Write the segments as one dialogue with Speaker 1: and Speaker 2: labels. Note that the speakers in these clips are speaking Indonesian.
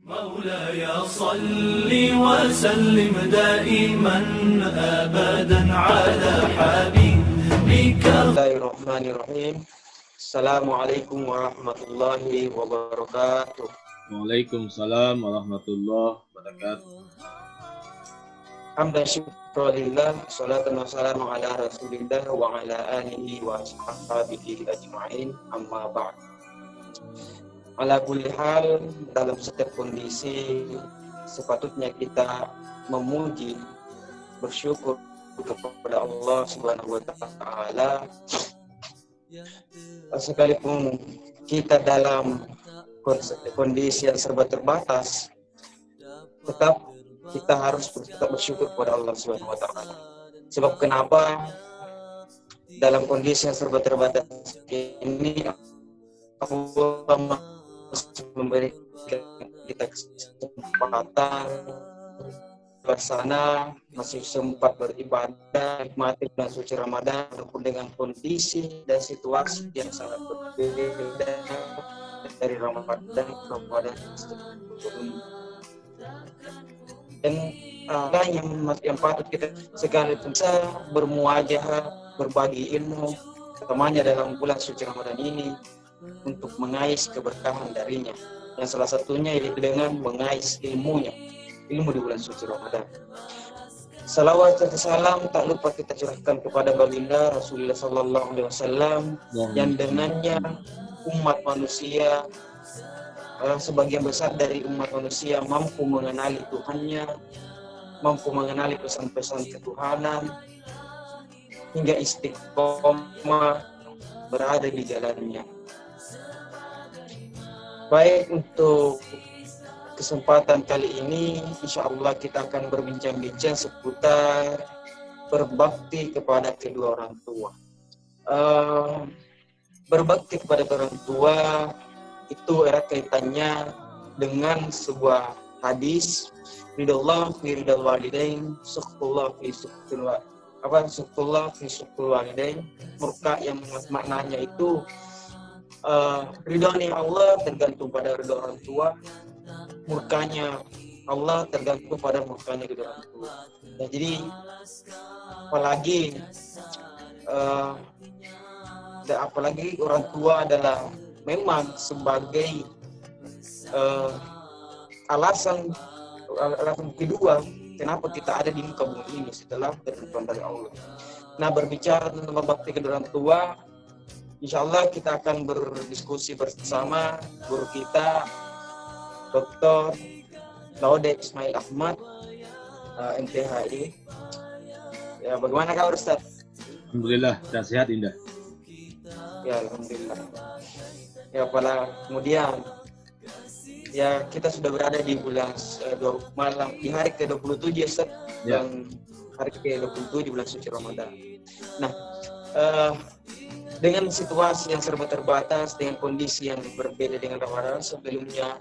Speaker 1: مولاي صل وسلم دائما أبدا على حبيبك.
Speaker 2: Bismillahirrahmanirrahim. Assalamualaikum warahmatullahi wabarakatuh.
Speaker 3: Waalaikumsalam warahmatullahi wabarakatuh.
Speaker 2: Hamdan syukurillah, salatan wassalamu ala rasulillah wa ala alihi wa ashabihi ajma'in, amma ba'd. Ala kulli hal, dalam setiap kondisi sepatutnya kita memuji, bersyukur kepada Allah Subhanahu wa taala. Sekalipun kita dalam kondisi yang serba terbatas, tetap kita harus tetap bersyukur kepada Allah Subhanahu wa taala. Sebab kenapa dalam kondisi yang serba terbatas ini Allah memberikan kita kesempatan bersana, masih sempat beribadah, nikmati bulan suci Ramadan walaupun dengan kondisi dan situasi yang sangat berbeda dari Ramadan sebelumnya. Dan yang patut kita sekalipun bisa bermuajah, berbagi ilmu temannya dalam bulan suci Ramadan ini untuk mengais keberkahan darinya, yang salah satunya yaitu dengan mengais ilmu di bulan suci Ramadan. Salawat dan salam tak lupa kita curahkan kepada baginda Rasulullah sallallahu alaihi wasallam yang dengannya umat manusia, sebagian besar dari umat manusia mampu mengenali Tuhannya, mampu mengenali pesan-pesan ketuhanan hingga istiqomah berada di jalannya. Baik, untuk kesempatan kali ini insya Allah kita akan berbincang-bincang seputar berbakti kepada kedua orang tua. Berbakti kepada orang tua itu erat kaitannya dengan sebuah hadis, ridallah fi ridal walidain, sukhullah fi sukhul walidain. Murka yang maknanya itu ridhonya Allah tergantung pada ridho orang tua, murkanya Allah tergantung pada murkanya kedua orang tua. Nah, jadi apalagi orang tua adalah memang sebagai alasan kedua kenapa kita ada di muka bumi ini setelah ketentuan dari Allah. Nah, berbicara tentang bakti kedua orang tua, insya Allah kita akan berdiskusi bersama guru kita, Dr. Laude Ismail Ahmad, MTHI. Ya, bagaimana kabar Ustaz?
Speaker 3: Alhamdulillah, sehat Indah.
Speaker 2: Ya, alhamdulillah. Ya, kemudian ya kita sudah berada di bulan malam di hari ke-27 ya Ustaz, dan hari ke-27 bulan suci Ramadan. Nah, dengan situasi yang serba terbatas, dengan kondisi yang berbeda dengan Ramadan sebelumnya,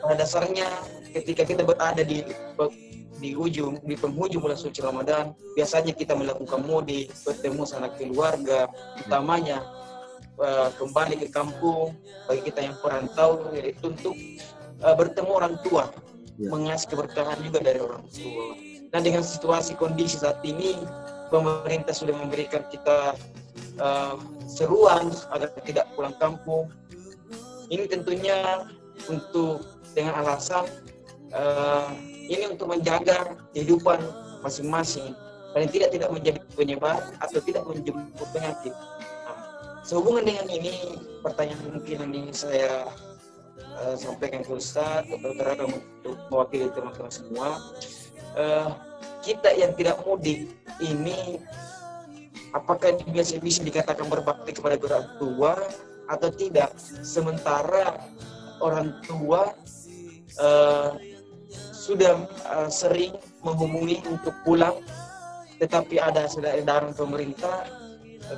Speaker 2: pada dasarnya ketika kita berada di penghujung bulan suci Ramadan, biasanya kita melakukan mudik, bertemu sanak keluarga, utamanya kembali ke kampung. Bagi kita yang perantau, yaitu untuk bertemu orang tua, mengasih keberkahan juga dari orang tua. Nah, dengan situasi kondisi saat ini, pemerintah sudah memberikan kita seruan agar tidak pulang kampung. Ini tentunya dengan alasan ini untuk menjaga kehidupan masing-masing, paling tidak menjadi penyebar atau tidak menjemput penyakit. Sehubungan dengan ini, pertanyaan mungkin yang ingin saya sampaikan ke Ustaz atau terhadap untuk mewakili teman-teman semua, kita yang tidak mudik ini, apakah ini bisa dikatakan berbakti kepada orang tua atau tidak? Sementara orang tua sudah sering menghubungi untuk pulang, tetapi ada edaran pemerintah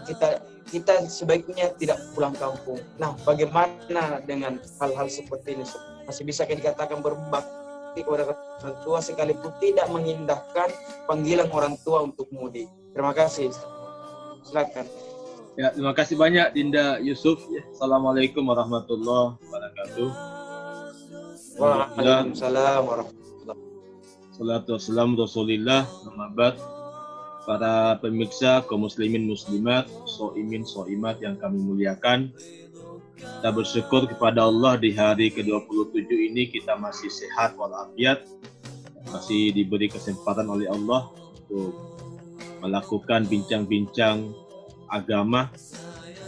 Speaker 2: kita sebaiknya tidak pulang kampung. Nah, bagaimana dengan hal-hal seperti ini? Masih bisa dikatakan berbakti kepada orang tua sekalipun tidak mengindahkan panggilan orang tua untuk mudik. Terima kasih. Silakan.
Speaker 3: Ya, terima kasih banyak Dinda Yusuf. Assalamualaikum warahmatullahi wabarakatuh.
Speaker 2: Waalaikumsalam warahmatullahi.
Speaker 3: Salatu wassalamu Rasulillah. Nama ba'd. Para pemirsa kaum muslimin muslimat, soimin soimat yang kami muliakan, kita bersyukur kepada Allah di hari ke-27 ini kita masih sehat walafiat, masih diberi kesempatan oleh Allah untuk melakukan bincang-bincang agama,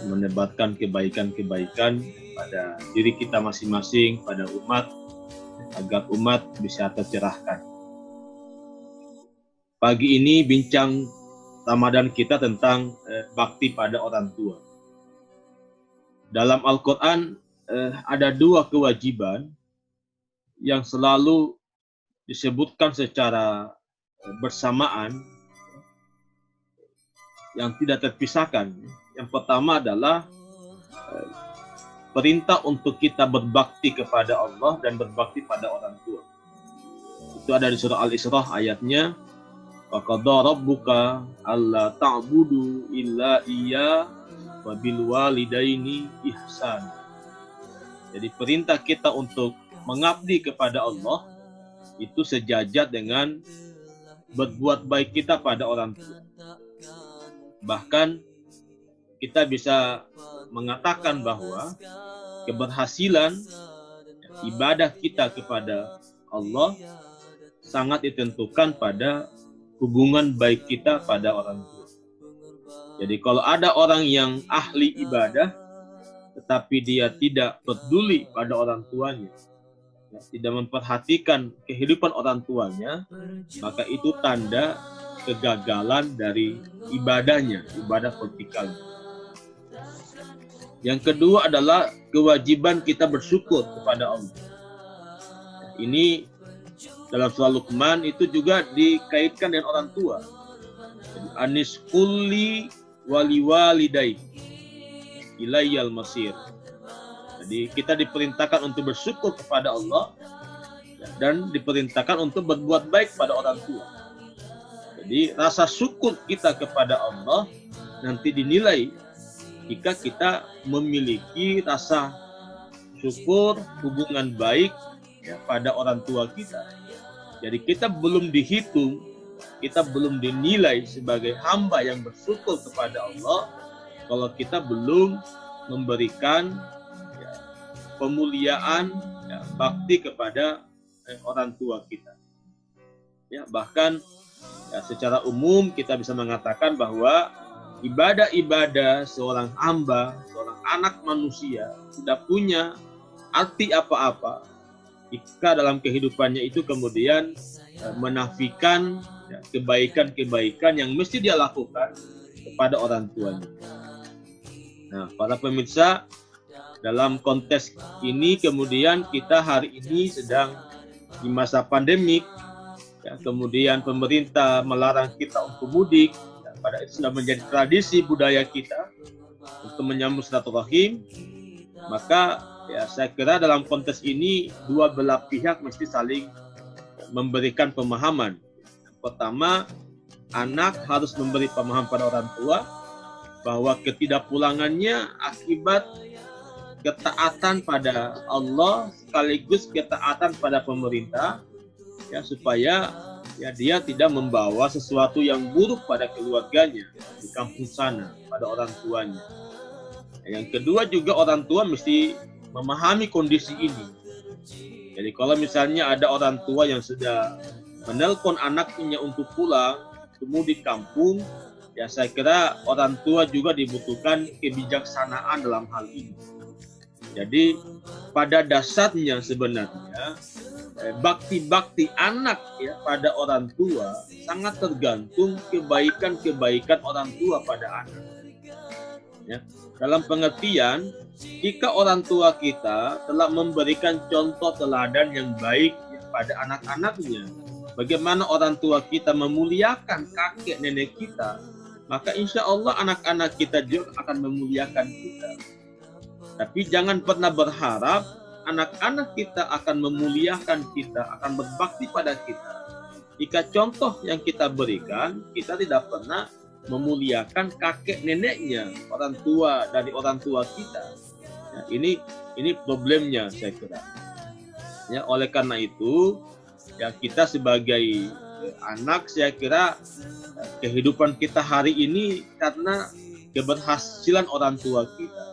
Speaker 3: menebarkan kebaikan-kebaikan pada diri kita masing-masing, pada umat, agar umat bisa tercerahkan. Pagi ini bincang Ramadan kita tentang bakti pada orang tua. Dalam Al-Quran ada dua kewajiban yang selalu disebutkan secara bersamaan yang tidak terpisahkan. Yang pertama adalah perintah untuk kita berbakti kepada Allah dan berbakti pada orang tua. Itu ada di surah Al-Isra ayatnya, wa qadha rabbuka alla ta'budu illa iya wa bil walidaini ihsan. Jadi perintah kita untuk mengabdi kepada Allah itu sejajar dengan berbuat baik kita pada orang tua. Bahkan kita bisa mengatakan bahwa keberhasilan ibadah kita kepada Allah sangat ditentukan pada hubungan baik kita pada orang tua. Jadi kalau ada orang yang ahli ibadah, tetapi dia tidak peduli pada orang tuanya, tidak memperhatikan kehidupan orang tuanya, maka itu tanda kegagalan dari ibadahnya, ibadah vertikalnya. Yang kedua adalah kewajiban kita bersyukur kepada Allah. Ini dalam surah Luqman itu juga dikaitkan dengan orang tua. Anis kulli wali walidai ilayyal masir. Jadi kita diperintahkan untuk bersyukur kepada Allah dan diperintahkan untuk berbuat baik pada orang tua. Jadi rasa syukur kita kepada Allah nanti dinilai jika kita memiliki rasa syukur, hubungan baik pada orang tua kita. Jadi kita belum dihitung, kita belum dinilai sebagai hamba yang bersyukur kepada Allah kalau kita belum memberikan pemuliaan, bakti kepada orang tua kita. Bahkan secara umum kita bisa mengatakan bahwa ibadah-ibadah seorang hamba, seorang anak manusia tidak punya arti apa-apa jika dalam kehidupannya itu kemudian menafikan kebaikan-kebaikan yang mesti dia lakukan kepada orang tuanya. Nah, para pemirsa, dalam konteks ini kemudian kita hari ini sedang di masa pandemik, kemudian pemerintah melarang kita untuk mudik, pada itu sudah menjadi tradisi budaya kita untuk menyambut silaturahim. Maka saya kira dalam konteks ini dua belah pihak mesti saling memberikan pemahaman. Pertama, anak harus memberi pemahaman pada orang tua bahwa ketidakpulangannya akibat ketaatan pada Allah sekaligus ketaatan pada pemerintah, supaya dia tidak membawa sesuatu yang buruk pada keluarganya di kampung sana, pada orang tuanya. Yang kedua juga orang tua mesti memahami kondisi ini. Jadi kalau misalnya ada orang tua yang sudah menelpon anaknya untuk pulang, temu di kampung, saya kira orang tua juga dibutuhkan kebijaksanaan dalam hal ini. Jadi pada dasarnya sebenarnya bakti-bakti anak pada orang tua sangat tergantung kebaikan-kebaikan orang tua pada anak. Dalam pengertian, jika orang tua kita telah memberikan contoh teladan yang baik pada anak-anaknya, bagaimana orang tua kita memuliakan kakek nenek kita, maka insya Allah anak-anak kita juga akan memuliakan kita. Tapi jangan pernah berharap anak-anak kita akan memuliakan kita, akan berbakti pada kita, jika contoh yang kita berikan, kita tidak pernah memuliakan kakek neneknya, orang tua dari orang tua kita. Ini problemnya saya kira. Ya, oleh karena itu, ya kita sebagai anak, saya kira kehidupan kita hari ini karena keberhasilan orang tua kita.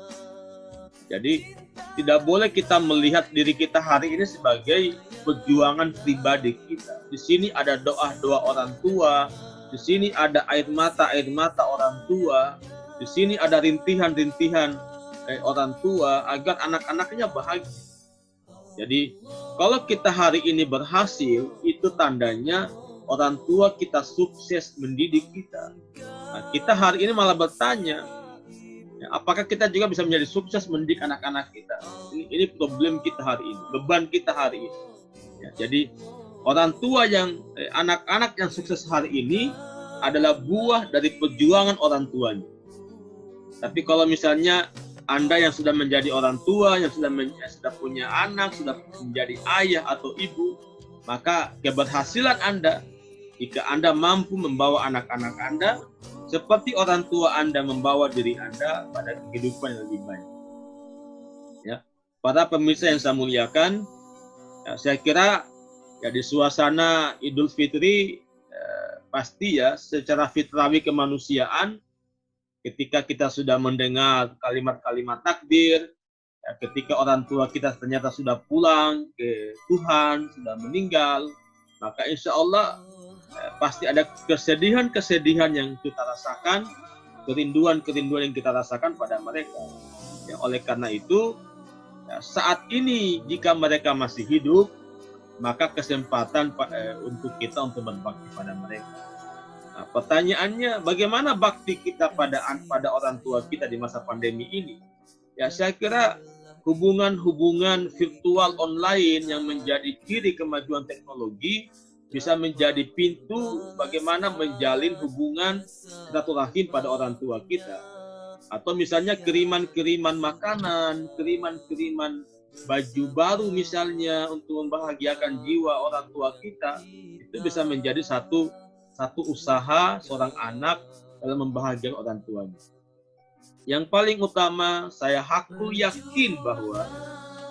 Speaker 3: Jadi tidak boleh kita melihat diri kita hari ini sebagai perjuangan pribadi kita. Di sini ada doa-doa orang tua, di sini ada air mata orang tua, di sini ada rintihan-rintihan orang tua agar anak-anaknya bahagia. Jadi kalau kita hari ini berhasil, itu tandanya orang tua kita sukses mendidik kita. Nah, kita hari ini malah bertanya, ya, apakah kita juga bisa menjadi sukses mendidik anak-anak kita? Ini problem kita hari ini, beban kita hari ini. Ya, jadi orang tua yang anak-anak yang sukses hari ini adalah buah dari perjuangan orang tuanya. Tapi kalau misalnya Anda yang sudah menjadi orang tua, yang sudah punya anak, sudah menjadi ayah atau ibu, maka keberhasilan Anda jika Anda mampu membawa anak-anak Anda seperti orang tua Anda membawa diri Anda pada kehidupan yang lebih baik. Ya, para pemirsa yang saya muliakan, ya, saya kira ya di suasana Idul Fitri pasti ya secara fitrawi kemanusiaan, ketika kita sudah mendengar kalimat-kalimat takbir, ya, ketika orang tua kita ternyata sudah pulang ke Tuhan, sudah meninggal, maka insya Allah pasti ada kesedihan-kesedihan yang kita rasakan, kerinduan-kerinduan yang kita rasakan pada mereka. Ya, oleh karena itu, ya, saat ini jika mereka masih hidup, maka kesempatan untuk kita untuk berbakti pada mereka. Nah, pertanyaannya, bagaimana bakti kita pada orang tua kita di masa pandemi ini? Ya, saya kira hubungan-hubungan virtual online yang menjadi ciri kemajuan teknologi bisa menjadi pintu bagaimana menjalin hubungan silaturahim pada orang tua kita. Atau misalnya kiriman-kiriman makanan, kiriman-kiriman baju baru misalnya untuk membahagiakan jiwa orang tua kita, itu bisa menjadi satu usaha seorang anak dalam membahagiakan orang tuanya. Yang paling utama, saya yakin bahwa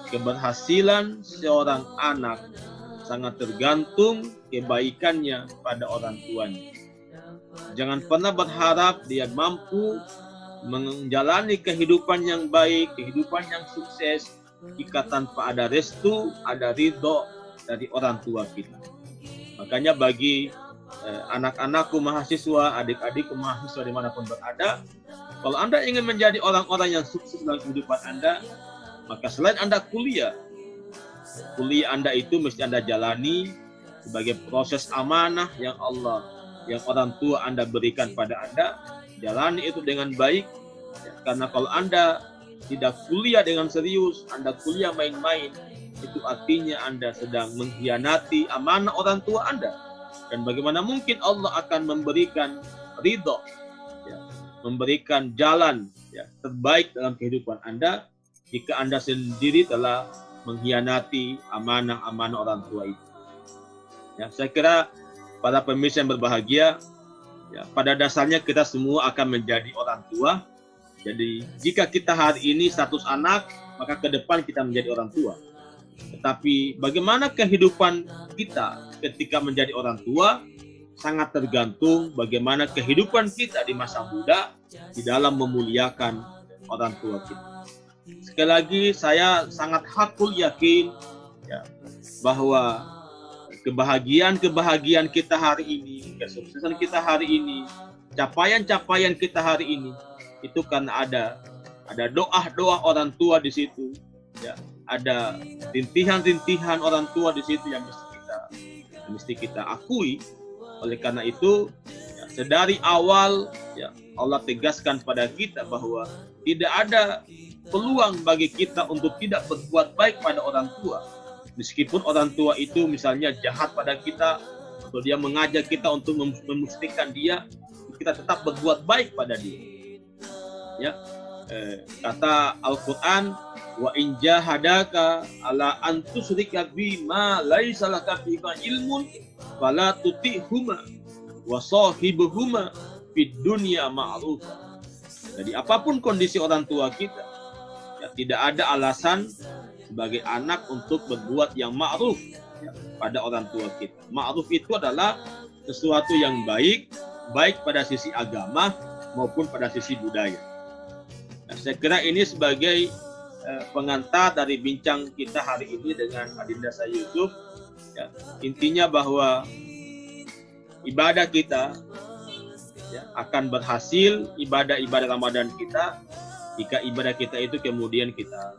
Speaker 3: keberhasilan seorang anak sangat tergantung kebaikannya pada orang tuanya. Jangan pernah berharap dia mampu menjalani kehidupan yang baik, kehidupan yang sukses, jika tanpa ada restu, ada ridho dari orang tua kita. Makanya bagi anak-anakku mahasiswa, adik-adikku mahasiswa dimanapun berada, kalau Anda ingin menjadi orang-orang yang sukses dalam kehidupan Anda, maka selain Anda kuliah Anda itu mesti Anda jalani sebagai proses amanah yang orang tua Anda berikan pada Anda. Jalani itu dengan baik, ya, karena kalau Anda tidak kuliah dengan serius, Anda kuliah main-main, itu artinya Anda sedang mengkhianati amanah orang tua Anda. Dan bagaimana mungkin Allah akan memberikan ridho, ya, memberikan jalan, ya, terbaik dalam kehidupan Anda jika Anda sendiri telah mengkhianati amanah-amanah orang tua itu. Ya, saya kira para pemirsa yang berbahagia, ya, pada dasarnya kita semua akan menjadi orang tua. Jadi jika kita hari ini status anak, maka ke depan kita menjadi orang tua. Tetapi bagaimana kehidupan kita ketika menjadi orang tua sangat tergantung bagaimana kehidupan kita di masa muda di dalam memuliakan orang tua kita. Sekali lagi saya sangat yakin, ya, bahwa kebahagiaan kita hari ini, kesuksesan kita hari ini, capaian-capaian kita hari ini, itu karena ada doa-doa orang tua di situ, ya, ada rintihan-rintihan orang tua di situ yang mesti kita akui. Oleh karena itu, ya, sedari awal, ya, Allah tegaskan pada kita bahwa tidak ada peluang bagi kita untuk tidak berbuat baik pada orang tua. Meskipun orang tua itu misalnya jahat pada kita, atau dia mengajak kita untuk memustikan dia, kita tetap berbuat baik pada dia. Ya, kata Al-Quran, wa in jahadaka ala an tusyrika bima laisa laka bihi ilmun fala tuti'huma wa sahibuhuma fid dunya ma'rufa. Jadi apapun kondisi orang tua kita, ya, tidak ada alasan sebagai anak untuk berbuat yang ma'ruf ya, pada orang tua kita. Ma'ruf itu adalah sesuatu yang baik pada sisi agama maupun pada sisi budaya. Nah, saya kira ini sebagai pengantar dari bincang kita hari ini dengan Adinda saya Yusuf. Ya, intinya bahwa ibadah kita ya, akan berhasil, ibadah-ibadah Ramadan kita, jika ibadah kita itu kemudian kita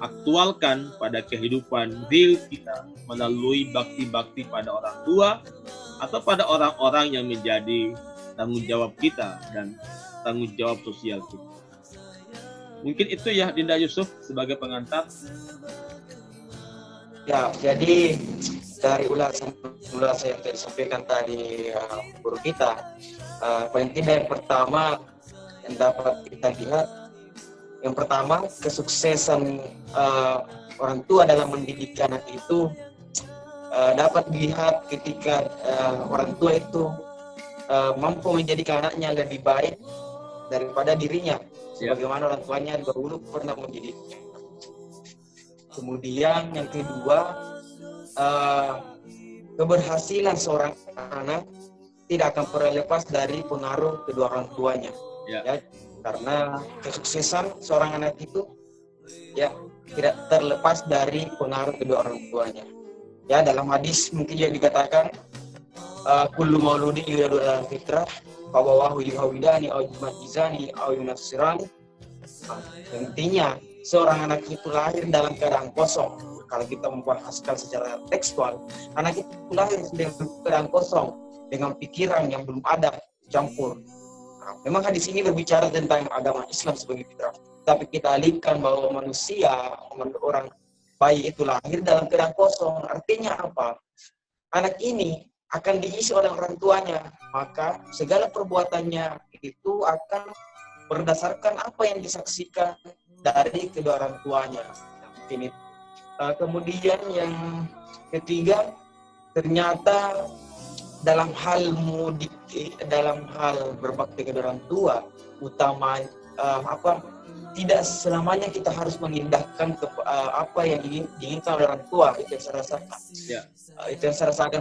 Speaker 3: aktualkan pada kehidupan real kita melalui bakti-bakti pada orang tua atau pada orang-orang yang menjadi tanggung jawab kita dan tanggung jawab sosial kita. Mungkin itu ya Dinda Yusuf sebagai pengantar.
Speaker 2: Ya, jadi dari ulasan yang saya sampaikan tadi guru kita, paling tidak yang pertama yang dapat kita lihat, yang pertama kesuksesan orang tua dalam mendidik anak itu dapat dilihat ketika orang tua itu mampu menjadikan anaknya lebih baik daripada dirinya, sebagaimana orang tuanya dahulu pernah mendidiknya. Kemudian yang kedua, keberhasilan seorang anak tidak akan pernah lepas dari pengaruh kedua orang tuanya. Ya, karena kesuksesan seorang anak itu ya tidak terlepas dari pengaruh kedua orang tuanya. Ya, dalam hadis mungkin juga dikatakan kullu mauludin yuladu ala fitrah fawawahu yuhawidani aw yumatizani aw yunassirani. Intinya seorang anak itu lahir dalam keadaan kosong. Kalau kita membahaskan secara tekstual, anak itu lahir dalam keadaan kosong dengan pikiran yang belum ada campur. Memang hadis ini berbicara tentang agama Islam sebagai fitrah, tapi kita alihkan bahwa manusia, orang bayi itu lahir dalam keadaan kosong. Artinya apa? Anak ini akan diisi oleh orang tuanya, maka segala perbuatannya itu akan berdasarkan apa yang disaksikan dari kedua orang tuanya. Ini. Kemudian yang ketiga, ternyata dalam hal mudik, dalam hal berbakti kepada orang tua, utama tidak selamanya kita harus mengindahkan apa yang diinginkan oleh orang tua. Itu yang saya rasakan. Ya. Itu yang saya rasakan.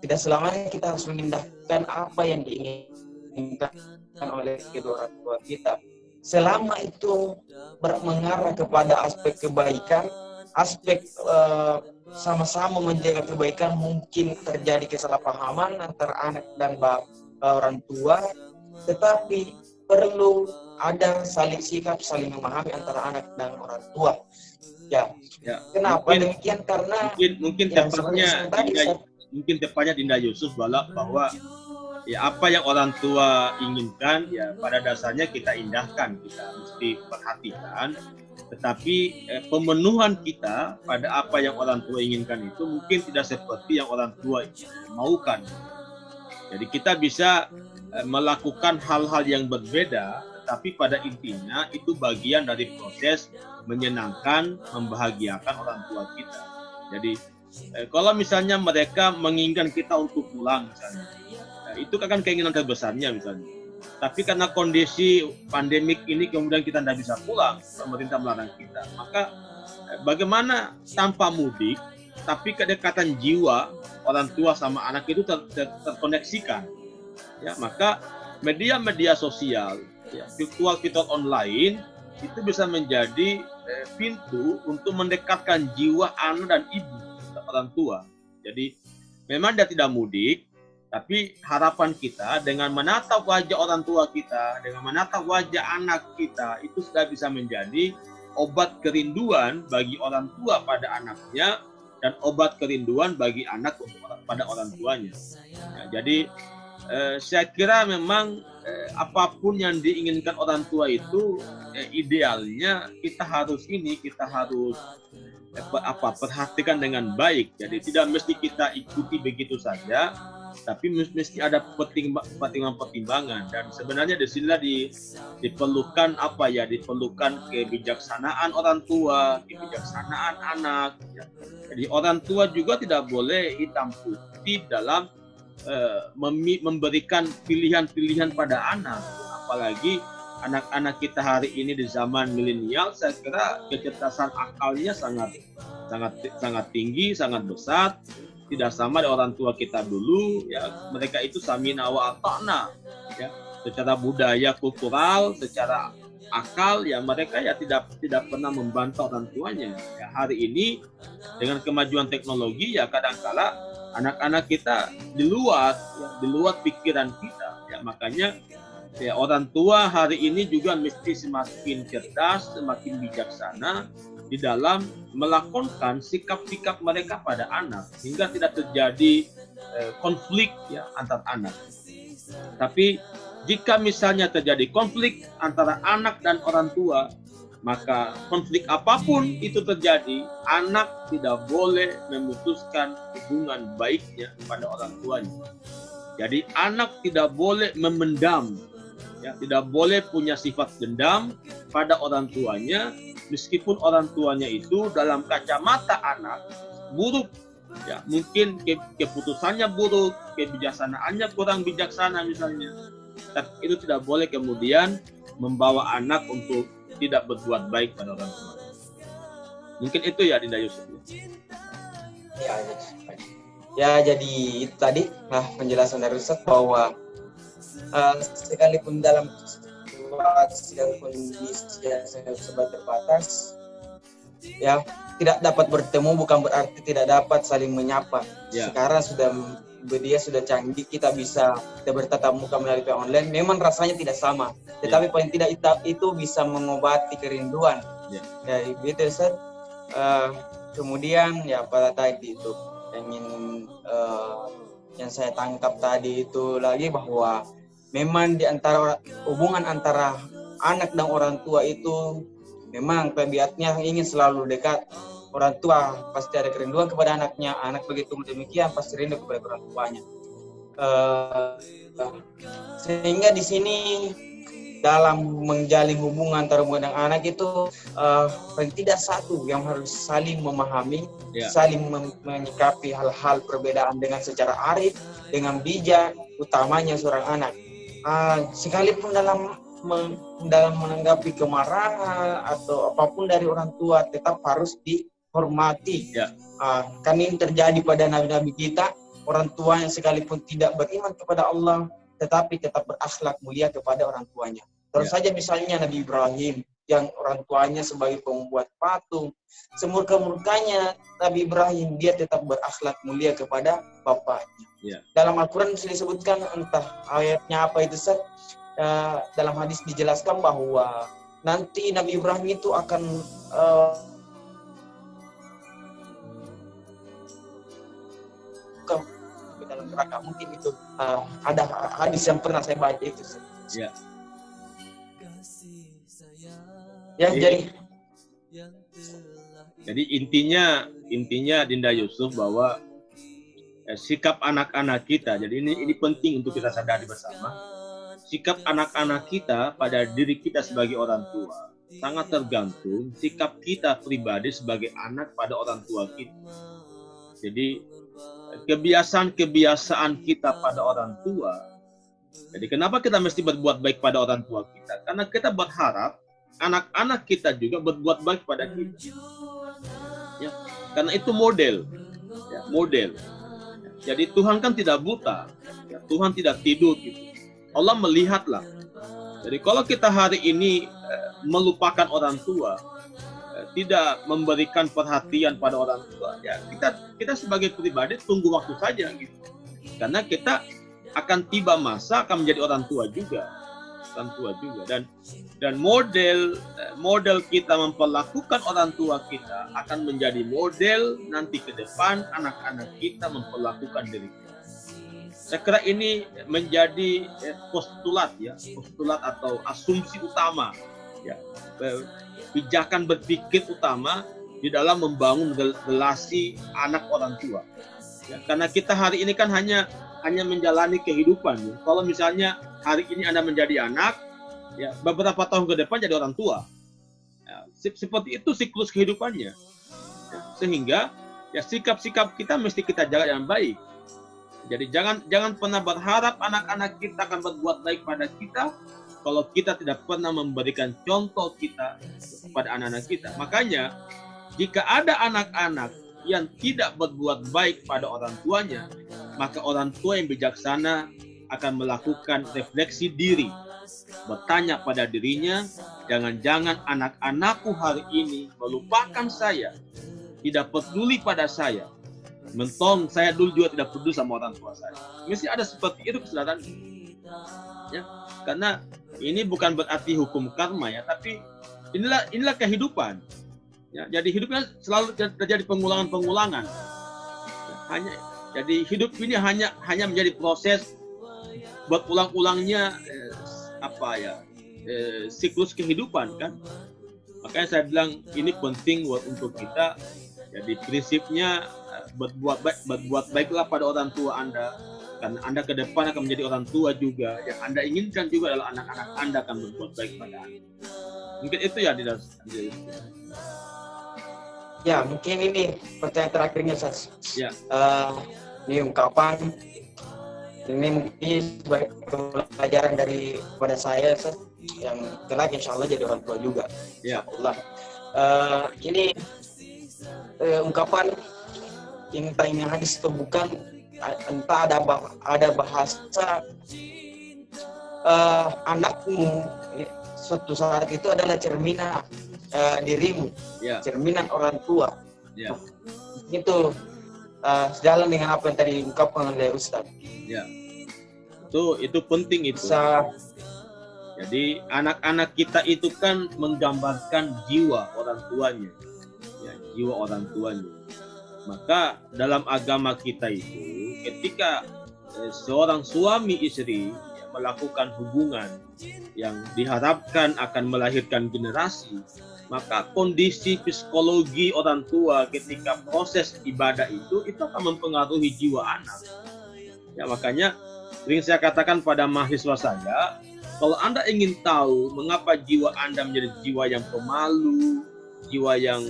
Speaker 2: Tidak selamanya kita harus mengindahkan apa yang diinginkan oleh kedua orang tua kita. Selama itu mengarah kepada aspek kebaikan, aspek sama-sama menjaga kebaikan, mungkin terjadi kesalahpahaman antara anak dan orang tua, tetapi perlu ada saling sikap, saling memahami antara anak dan orang tua. Ya. Kenapa demikian? Karena
Speaker 3: mungkin tepatnya Dinda Yusuf bahwa ya apa yang orang tua inginkan ya pada dasarnya kita indahkan, kita mesti perhatikan. Tetapi pemenuhan kita pada apa yang orang tua inginkan itu mungkin tidak seperti yang orang tua maukan. Jadi kita bisa melakukan hal-hal yang berbeda, tetapi pada intinya itu bagian dari proses menyenangkan, membahagiakan orang tua kita. Jadi kalau misalnya mereka menginginkan kita untuk pulang misalnya, itu kan keinginan terbesarnya misalnya. Tapi karena kondisi pandemik ini kemudian kita tidak bisa pulang, pemerintah melarang kita. Maka bagaimana tanpa mudik, tapi kedekatan jiwa orang tua sama anak itu terkoneksikan. Ya, maka media-media sosial, ya, virtual online itu bisa menjadi pintu untuk mendekatkan jiwa anak dan ibu orang tua. Jadi memang dia tidak mudik, tapi harapan kita dengan menatap wajah orang tua kita, dengan menatap wajah anak kita, itu sudah bisa menjadi obat kerinduan bagi orang tua pada anaknya dan obat kerinduan bagi anak pada orang tuanya. Ya, jadi saya kira memang apapun yang diinginkan orang tua itu idealnya kita harus perhatikan dengan baik. Jadi tidak mesti kita ikuti begitu saja, tapi mesti ada pertimbangan. Dan sebenarnya di sini diperlukan diperlukan kebijaksanaan orang tua, kebijaksanaan anak. Ya. Jadi orang tua juga tidak boleh hitam putih dalam memberikan pilihan-pilihan pada anak, apalagi anak-anak kita hari ini di zaman milenial, saya kira kecerdasan akalnya sangat tinggi, sangat besar. Tidak sama dengan orang tua kita dulu, ya mereka itu samina wa ata'na, ya secara budaya kultural, secara akal, ya mereka ya tidak pernah membantah orang tuanya. Ya, hari ini dengan kemajuan teknologi, ya kadangkala anak-anak kita di luar pikiran kita, ya makanya ya orang tua hari ini juga mesti semakin cerdas, semakin bijaksana di dalam melakukan sikap-sikap mereka pada anak hingga tidak terjadi konflik ya antar anak. Tapi jika misalnya terjadi konflik antara anak dan orang tua, maka konflik apapun itu terjadi, anak tidak boleh memutuskan hubungan baiknya pada orang tuanya. Jadi anak tidak boleh memendam, ya, tidak boleh punya sifat dendam pada orang tuanya, meskipun orang tuanya itu dalam kacamata anak buruk, ya mungkin keputusannya buruk, kebijaksanaannya kurang bijaksana misalnya. Tapi itu tidak boleh kemudian membawa anak untuk tidak berbuat baik pada orang tua. Mungkin itu ya Dinda Yusuf.
Speaker 2: Ya jadi itu tadi penjelasan dari Ustaz bahwa sekalipun dalam situasi dan kondisi yang serba terbatas, ya tidak dapat bertemu bukan berarti tidak dapat saling menyapa. Ya. Sekarang media sudah canggih, kita bertatap muka melalui online. Memang rasanya tidak sama, tetapi paling tidak itu bisa mengobati kerinduan. Ya gitu Ustaz. Kemudian ya pada tadi itu yang saya tangkap tadi itu lagi bahwa memang di antara hubungan antara anak dan orang tua itu memang tabiatnya ingin selalu dekat. Orang tua pasti ada kerinduan kepada anaknya, anak begitu demikian pasti rindu kepada orang tuanya. Sehingga di sini dalam menjalin hubungan antara ibu dan anak itu paling tidak satu yang harus saling memahami, saling menyikapi hal-hal perbedaan dengan secara arif, dengan bijak, utamanya seorang anak. Sekalipun dalam menanggapi kemarahan atau apapun dari orang tua tetap harus dihormati. Kan ini terjadi pada nabi-nabi kita, orang tua yang sekalipun tidak beriman kepada Allah tetapi tetap berakhlak mulia kepada orang tuanya. Terus saja misalnya Nabi Ibrahim yang orang tuanya sebagai pembuat patung, semurka-murkanya Nabi Ibrahim dia tetap berakhlak mulia kepada bapaknya. Dalam Al-Quran disebutkan entah ayatnya apa itu Ustaz, dalam hadis dijelaskan bahwa nanti Nabi Ibrahim itu akan dalam neraka. Mungkin itu ada hadis yang pernah saya baca itu.
Speaker 3: Jadi intinya Dinda Yusuf bahwa sikap anak-anak kita, jadi ini penting untuk kita sadari bersama. Sikap anak-anak kita pada diri kita sebagai orang tua sangat tergantung sikap kita pribadi sebagai anak pada orang tua kita. Jadi kebiasaan kita pada orang tua. Jadi kenapa kita mesti berbuat baik pada orang tua kita? Karena kita berharap anak-anak kita juga berbuat baik pada kita. Ya, karena itu model. Jadi Tuhan kan tidak buta. Ya, Tuhan tidak tidur gitu. Allah melihatlah. Jadi kalau kita hari ini melupakan orang tua, tidak memberikan perhatian pada orang tua, ya kita sebagai pribadi tunggu waktu saja gitu. Karena kita akan tiba masa akan menjadi orang tua juga dan model kita memperlakukan orang tua kita akan menjadi model nanti ke depan anak-anak kita memperlakukan diri kita. Saya kira ini menjadi postulat atau asumsi utama, ya, pijakan berpikir utama di dalam membangun relasi anak orang tua. Ya, karena kita hari ini kan hanya menjalani kehidupan. Ya. Kalau misalnya hari ini Anda menjadi anak, ya beberapa tahun ke depan jadi orang tua. Ya, seperti itu siklus kehidupannya. Ya, sehingga ya sikap-sikap kita mesti kita jaga dengan baik. Jadi jangan pernah berharap anak-anak kita akan berbuat baik pada kita, kalau kita tidak pernah memberikan contoh kita kepada anak-anak kita. Makanya jika ada anak-anak yang tidak berbuat baik pada orang tuanya, maka orang tua yang bijaksana akan melakukan refleksi diri, bertanya pada dirinya, jangan-jangan anak-anakku hari ini melupakan saya, tidak peduli pada saya. Mentong saya dulu juga tidak peduli sama orang tua saya. Mesti ada seperti itu kesadaran. Ya, karena ini bukan berarti hukum karma ya, tapi inilah kehidupan. Ya, jadi hidupnya selalu terjadi pengulangan-pengulangan. Ya, jadi hidup ini hanya menjadi proses berulang-ulangnya siklus kehidupan kan. Makanya saya bilang ini penting untuk kita. Jadi prinsipnya berbuat baiklah pada orang tua Anda, karena Anda ke depan akan menjadi orang tua juga. Yang Anda inginkan juga adalah anak-anak Anda akan berbuat baik pada Anda. Mungkin itu ya di dalam.
Speaker 2: Ya, mungkin ini pertanyaan terakhirnya, Sas.
Speaker 3: Ya.
Speaker 2: Ini ungkapan, ini mungkin sebagai pelajaran pada saya, Sas, yang kelak insya Allah jadi orang tua juga.
Speaker 3: Ya.
Speaker 2: Allah. Ini ungkapan yang tanya hadis itu bukan, entah ada bahasa anakmu suatu saat itu adalah cerminan dirimu,
Speaker 3: Ya.
Speaker 2: cerminan orang tua.
Speaker 3: Ya.
Speaker 2: Itu sejalan dengan apa yang tadi diungkapkan oleh Ustaz.
Speaker 3: Ya. Itu penting itu. Jadi anak-anak kita itu kan menggambarkan jiwa orang tuanya. Ya, jiwa orang tuanya. Maka dalam agama kita itu ketika seorang suami istri melakukan hubungan yang diharapkan akan melahirkan generasi, maka kondisi psikologi orang tua ketika proses ibadah itu akan mempengaruhi jiwa anak. Ya, makanya sering saya katakan pada mahasiswa saya, kalau Anda ingin tahu mengapa jiwa Anda menjadi jiwa yang pemalu, jiwa yang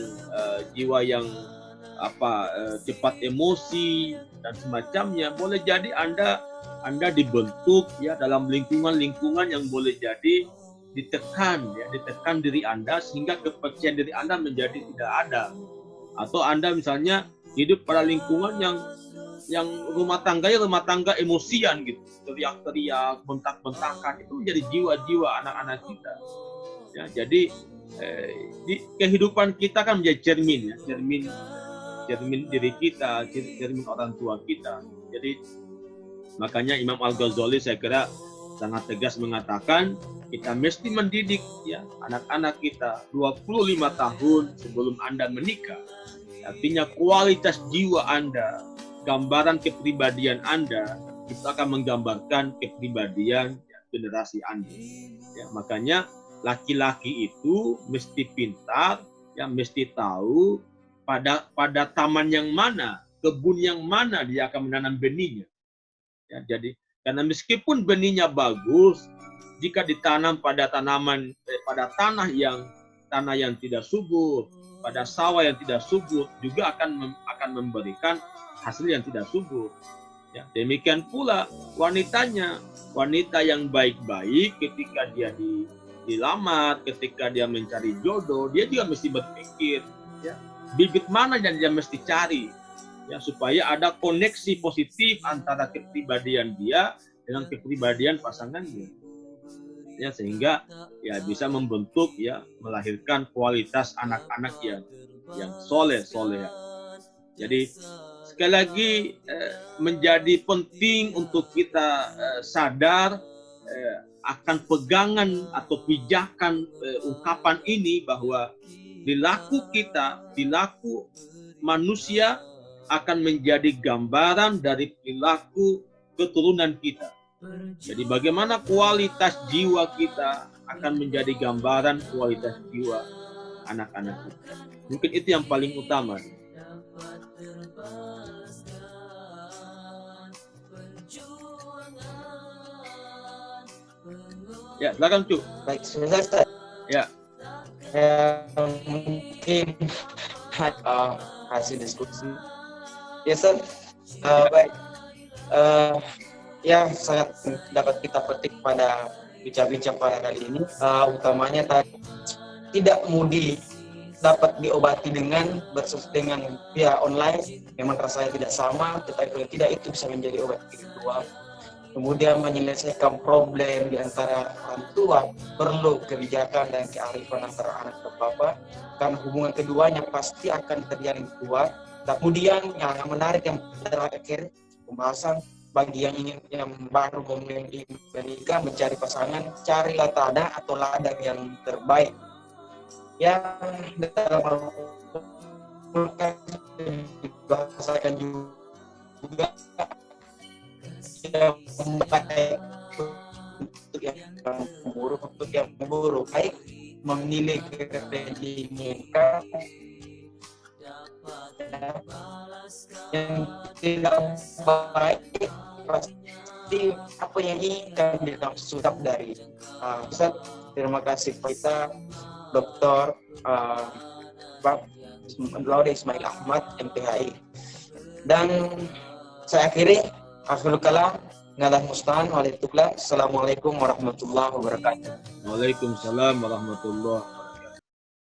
Speaker 3: cepat emosi dan semacamnya, boleh jadi Anda dibentuk ya dalam lingkungan yang boleh jadi ditekan diri Anda sehingga kepercayaan diri Anda menjadi tidak ada. Atau Anda misalnya hidup pada lingkungan yang rumah tangga emosian gitu, teriak-teriak, bentak-bentakan, itu menjadi jiwa-jiwa anak-anak kita. Ya, jadi di kehidupan kita kan menjadi cermin diri kita, cermin orang tua kita. Jadi makanya Imam Al-Ghazali saya kira sangat tegas mengatakan kita mesti mendidik ya anak-anak kita 25 tahun sebelum Anda menikah. Artinya kualitas jiwa Anda, gambaran kepribadian Anda itu akan menggambarkan kepribadian generasi Anda. Ya, makanya laki-laki itu mesti pintar, ya mesti tahu pada taman yang mana, kebun yang mana dia akan menanam benihnya. Ya, jadi karena meskipun benihnya bagus, jika ditanam pada tanah yang tidak subur, pada sawah yang tidak subur, juga akan memberikan hasil yang tidak subur. Ya, demikian pula wanita yang baik-baik ketika dia dilamar, ketika dia mencari jodoh, dia juga mesti berpikir, ya, bibit mana yang dia mesti cari, ya, supaya ada koneksi positif antara kepribadian dia dengan kepribadian pasangannya, ya, sehingga ya bisa membentuk, ya, melahirkan kualitas anak-anak yang soleh. Jadi sekali lagi menjadi penting untuk kita sadar akan pegangan atau pijakan ungkapan ini, bahwa perilaku manusia akan menjadi gambaran dari perilaku keturunan kita. Jadi bagaimana kualitas jiwa kita akan menjadi gambaran kualitas jiwa anak-anak kita. Mungkin itu yang paling utama. Ya, silakan Cuk.
Speaker 2: Baik, selesai.
Speaker 3: Ya.
Speaker 2: Mungkin hasil diskusi. Ya, Sir. Baik. Ya, sangat dapat kita petik pada bincang-bincang pada kali ini. Utamanya tidak mudah dapat diobati dengan via online. Memang rasanya tidak sama, tetapi kalau tidak itu bisa menjadi obat kedua. Kemudian menyelesaikan problem di antara orang tua perlu kebijakan dan kearifan antara anak dan bapak, karena hubungan keduanya pasti akan terjalin kuat. Kemudian yang menarik yang terakhir pembahasan bagi yang ingin yang baru menikah mencari pasangan, carilah tanah atau ladang yang terbaik yang dalam dibahasakan juga yang baik untuk yang buruk, baik memilih kepentingan yang tidak baik pasti apa yang inginkan dalam surat dari Ustaz. Terima kasih kita Dr. Laude Ismail Ahmad MPHI, dan saya akhiri. Akhirul kalam, ngalah mustaan, Assalamualaikum warahmatullahi wabarakatuh.
Speaker 3: Waalaikumsalam warahmatullahi